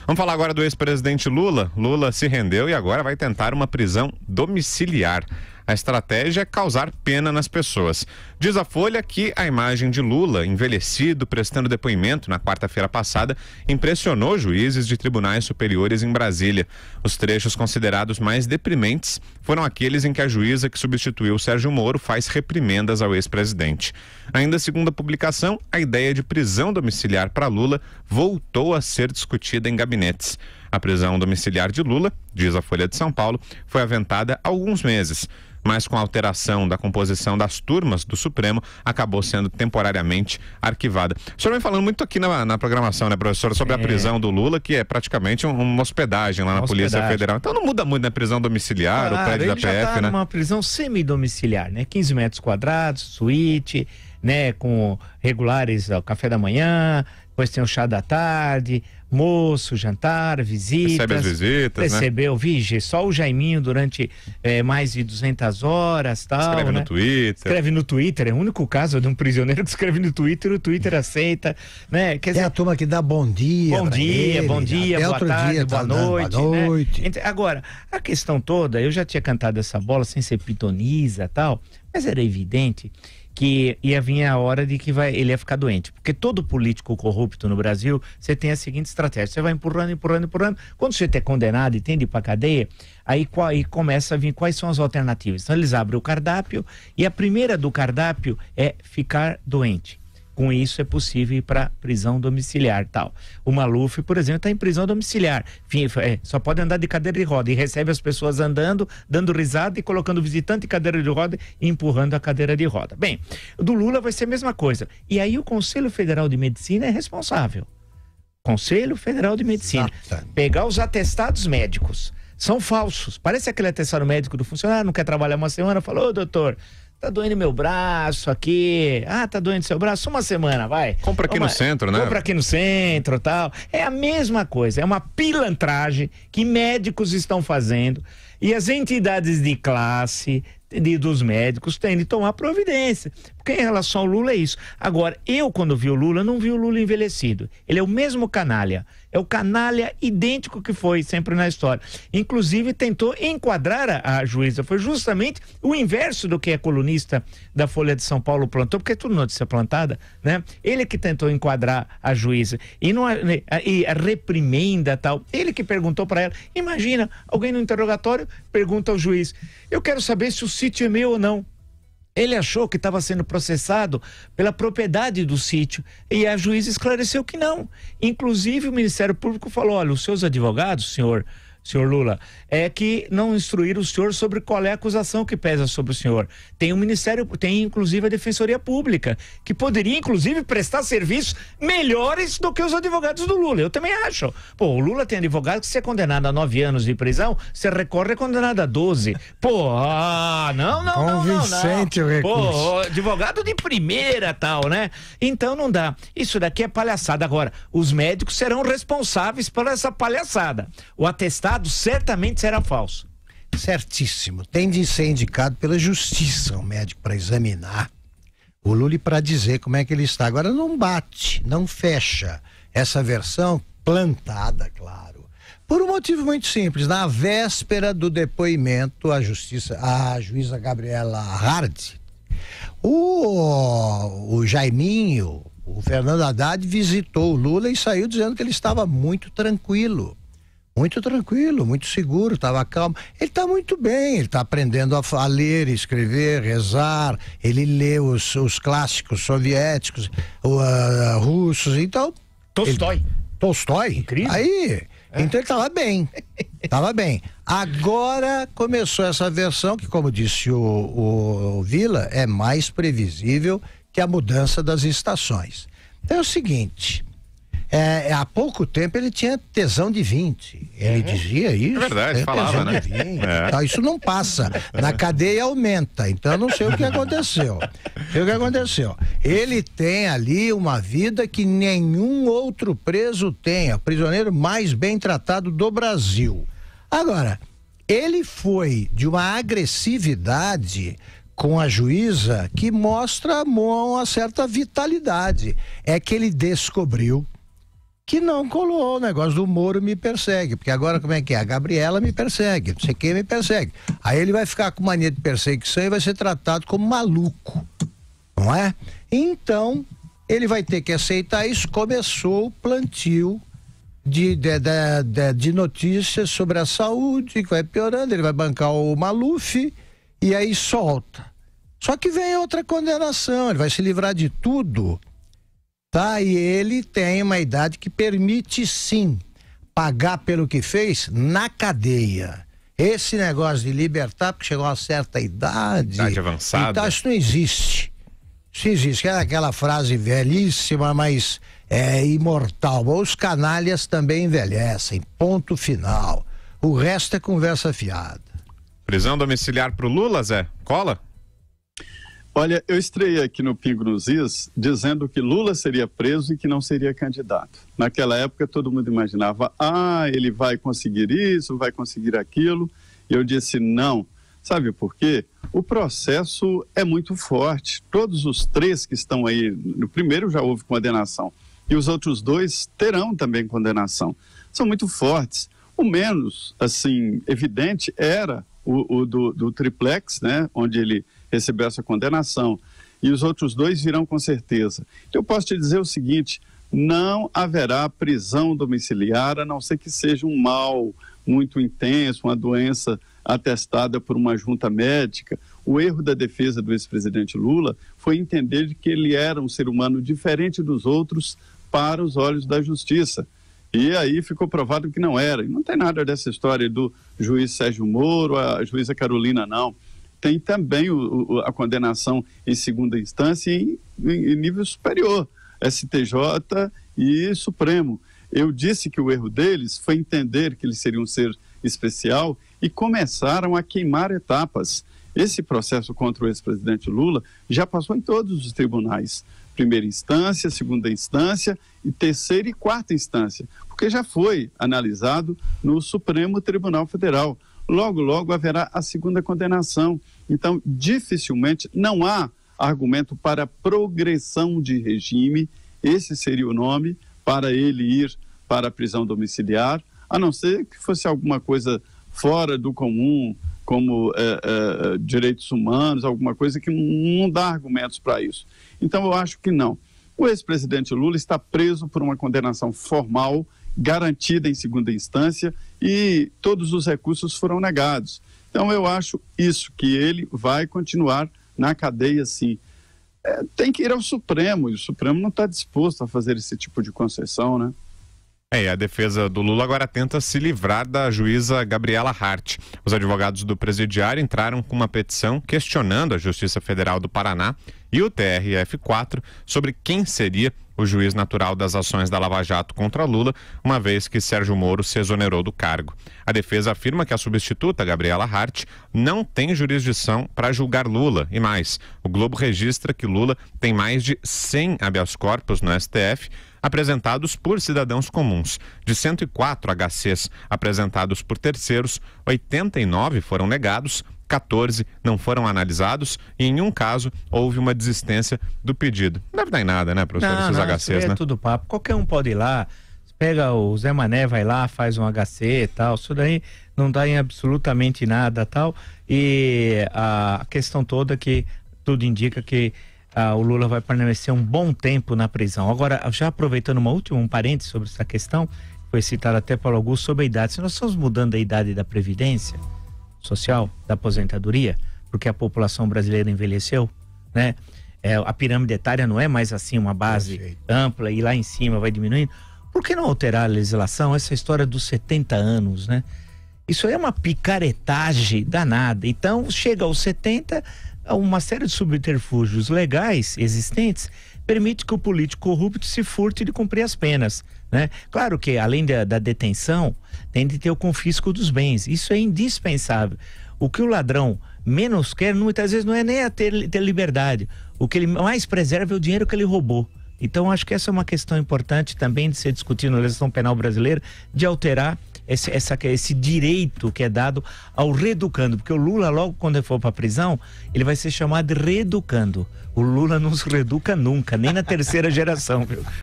Vamos falar agora do ex-presidente Lula. Lula se rendeu e agora vai tentar uma prisão domiciliar. A estratégia é causar pena nas pessoas. Diz a Folha que a imagem de Lula, envelhecido, prestando depoimento na quarta-feira passada, impressionou juízes de tribunais superiores em Brasília. Os trechos considerados mais deprimentes foram aqueles em que a juíza que substituiu Sérgio Moro faz reprimendas ao ex-presidente. Ainda segundo a publicação, a ideia de prisão domiciliar para Lula voltou a ser discutida em gabinetes. A prisão domiciliar de Lula, diz a Folha de São Paulo, foi aventada há alguns meses, mas com a alteração da composição das turmas do Supremo, acabou sendo temporariamente arquivada. O senhor vem falando muito aqui na programação, né, professor, sobre a prisão do Lula, que é praticamente uma hospedagem lá na Polícia Federal. Então não muda muito na prisão domiciliar, o prédio da PF, ele já tá né? numa prisão semidomiciliar, né? 15 metros quadrados, suíte, né? Com regulares ao café da manhã, depois tem o chá da tarde, almoço, jantar, visitas. Recebe as visitas, recebeu, né? Só o Jaiminho durante mais de 200 horas, tal, escreve, né? No Twitter. Escreve no Twitter, é o único caso de um prisioneiro que escreve no Twitter, o Twitter aceita, né? Quer dizer, a turma que dá bom dia, bom dia, boa tarde, boa noite, né? Agora, a questão toda, eu já tinha cantado essa bola sem ser pitoniza, tal, mas era evidente que ia vir a hora de que ele ia ficar doente, porque todo político corrupto no Brasil, você tem a seguinte estratégia: você vai empurrando, quando você é condenado e tem de ir pra cadeia, aí começa a vir quais são as alternativas. Então eles abrem o cardápio e a primeira do cardápio é ficar doente. Com isso é possível ir para prisão domiciliar, tal. O Maluf, por exemplo, está em prisão domiciliar. Só pode andar de cadeira de roda e recebe as pessoas andando, dando risada e colocando o visitante em cadeira de roda e empurrando a cadeira de roda. Bem, do Lula vai ser a mesma coisa. E aí o Conselho Federal de Medicina é responsável. Conselho Federal de Medicina. Pegar os atestados médicos. São falsos. Parece aquele atestado médico do funcionário, não quer trabalhar uma semana, falou: ô, doutor, tá doendo meu braço aqui. Ah, tá doendo seu braço? Uma semana, vai. Compra aqui no centro, né? Compra aqui no centro, tal. É a mesma coisa, é uma pilantragem que médicos estão fazendo e as entidades de classe dos médicos têm de tomar providência. Porque em relação ao Lula é isso. Agora, eu quando vi o Lula, não vi o Lula envelhecido. Ele é o mesmo canalha. É o canalha idêntico que foi sempre na história. Inclusive tentou enquadrar a juíza. Foi justamente o inverso do que a colunista da Folha de São Paulo plantou, porque é tudo notícia plantada, né? Ele que tentou enquadrar a juíza e a reprimenda, tal. Ele que perguntou para ela. Imagina, alguém no interrogatório pergunta ao juiz: eu quero saber se o sítio é meu ou não. Ele achou que estava sendo processado pela propriedade do sítio e a juíza esclareceu que não. Inclusive o Ministério Público falou: olha, os seus advogados, senhor Lula, é que não instruíram o senhor sobre qual é a acusação que pesa sobre o senhor. Tem o Ministério, tem inclusive a Defensoria Pública, que poderia inclusive prestar serviços melhores do que os advogados do Lula. Eu também acho. Pô, o Lula tem advogado que se é condenado a 9 anos de prisão, você recorre é condenado a 12. Pô, não. Convincente o recurso. Pô, advogado de primeira, tal, né? Então não dá. Isso daqui é palhaçada. Agora, os médicos serão responsáveis por essa palhaçada. O atestado certamente será falso. Certíssimo. Tem de ser indicado pela justiça o médico para examinar o Lula e para dizer como é que ele está. Agora não bate, não fecha essa versão plantada, claro, por um motivo muito simples. Na véspera do depoimento, a juíza Gabriela Hardy, o Jaiminho, o Fernando Haddad visitou o Lula e saiu dizendo que ele estava muito tranquilo, muito seguro, estava calmo. Ele está muito bem, ele está aprendendo a ler, escrever, rezar, ele lê os clássicos soviéticos, russos, então... Tolstói? Incrível. Aí, então ele estava bem, Agora começou essa versão que, como disse o Vila, é mais previsível que a mudança das estações. Então é o seguinte... há pouco tempo ele tinha tesão de 20. Ele dizia isso. É verdade, falava, né? 20, então, isso não passa. Na cadeia aumenta. Então eu não sei o que aconteceu. Ele tem ali uma vida que nenhum outro preso tem. É o prisioneiro mais bem tratado do Brasil. Agora, ele foi de uma agressividade com a juíza que mostra uma certa vitalidade. É que ele descobriu que não colou. O negócio do Moro me persegue, porque agora como é que é? A Gabriela me persegue, não sei quem me persegue. Aí ele vai ficar com mania de perseguição e vai ser tratado como maluco, não é? Então, ele vai ter que aceitar isso. Começou o plantio de notícias sobre a saúde, que vai piorando, ele vai bancar o Maluf e aí solta. Só que vem outra condenação, ele vai se livrar de tudo, tá? E ele tem uma idade que permite sim pagar pelo que fez na cadeia. Esse negócio de libertar porque chegou a uma certa idade avançada, então, isso não existe. Isso existe, é aquela frase velhíssima, mas é imortal. Os canalhas também envelhecem, ponto final. O resto é conversa fiada. Prisão domiciliar pro Lula, Zé? Cola? Olha, eu estreiei aqui no Pingo nos Is dizendo que Lula seria preso e que não seria candidato. Naquela época todo mundo imaginava, ele vai conseguir isso, vai conseguir aquilo. E eu disse não. Sabe por quê? O processo é muito forte. Todos os 3 que estão aí, no primeiro já houve condenação. E os outros 2 terão também condenação. São muito fortes. O menos, assim, evidente era o do triplex, né? Onde ele recebeu essa condenação. E os outros 2 virão com certeza. Então, eu posso te dizer o seguinte, não haverá prisão domiciliar, a não ser que seja um mal muito intenso, uma doença atestada por uma junta médica. O erro da defesa do ex-presidente Lula foi entender que ele era um ser humano diferente dos outros para os olhos da justiça. E aí ficou provado que não era. E não tem nada dessa história do juiz Sérgio Moro, a juíza Carolina, não. Tem também a condenação em segunda instância em nível superior, STJ e Supremo. Eu disse que o erro deles foi entender que ele seria um ser especial e começaram a queimar etapas. Esse processo contra o ex-presidente Lula já passou em todos os tribunais. Primeira instância, segunda instância e terceira e quarta instância, porque já foi analisado no Supremo Tribunal Federal. Logo, logo haverá a segunda condenação. Então, dificilmente não há argumento para progressão de regime, esse seria o nome, para ele ir para a prisão domiciliar, a não ser que fosse alguma coisa fora do comum, como direitos humanos, alguma coisa que não dá argumentos para isso. Então, eu acho que não. O ex-presidente Lula está preso por uma condenação formal, garantida em segunda instância, e todos os recursos foram negados. Então, eu acho isso, que ele vai continuar na cadeia, sim. Tem que ir ao Supremo, e o Supremo não está disposto a fazer esse tipo de concessão, né? E a defesa do Lula agora tenta se livrar da juíza Gabriela Hart. Os advogados do presidiário entraram com uma petição questionando a Justiça Federal do Paraná e o TRF4 sobre quem seria o juiz natural das ações da Lava Jato contra Lula, uma vez que Sérgio Moro se exonerou do cargo. A defesa afirma que a substituta, Gabriela Hart, não tem jurisdição para julgar Lula. E mais, o Globo registra que Lula tem mais de 100 habeas corpus no STF, apresentados por cidadãos comuns. De 104 HCs apresentados por terceiros, 89 foram negados, 14 não foram analisados e em um caso houve uma desistência do pedido. Não deve dar em nada, né, professor, esses HCs, né? É tudo papo. Qualquer um pode ir lá, pega o Zé Mané, vai lá, faz um HC e tal, isso daí não dá em absolutamente nada tal. E a questão toda que tudo indica que o Lula vai permanecer um bom tempo na prisão. Agora, já aproveitando um parênteses sobre essa questão, foi citado até por Augusto sobre a idade. Se nós estamos mudando a idade da Previdência Social, da aposentadoria, porque a população brasileira envelheceu, né? A pirâmide etária não é mais assim uma base ampla e lá em cima vai diminuindo. Por que não alterar a legislação? Essa história dos 70 anos, né? Isso aí é uma picaretagem danada. Então, chega aos 70, uma série de subterfúgios legais existentes permite que o político corrupto se furte de cumprir as penas, né? Claro que além da detenção tem de ter o confisco dos bens, isso é indispensável. O que o ladrão menos quer muitas vezes não é nem ter liberdade, o que ele mais preserva é o dinheiro que ele roubou. Então acho que essa é uma questão importante também de ser discutida na legislação penal brasileira, de alterar esse direito que é dado ao reeducando, porque o Lula logo quando ele for para a prisão, ele vai ser chamado de reeducando. O Lula não se reeduca nunca, nem na terceira geração, viu?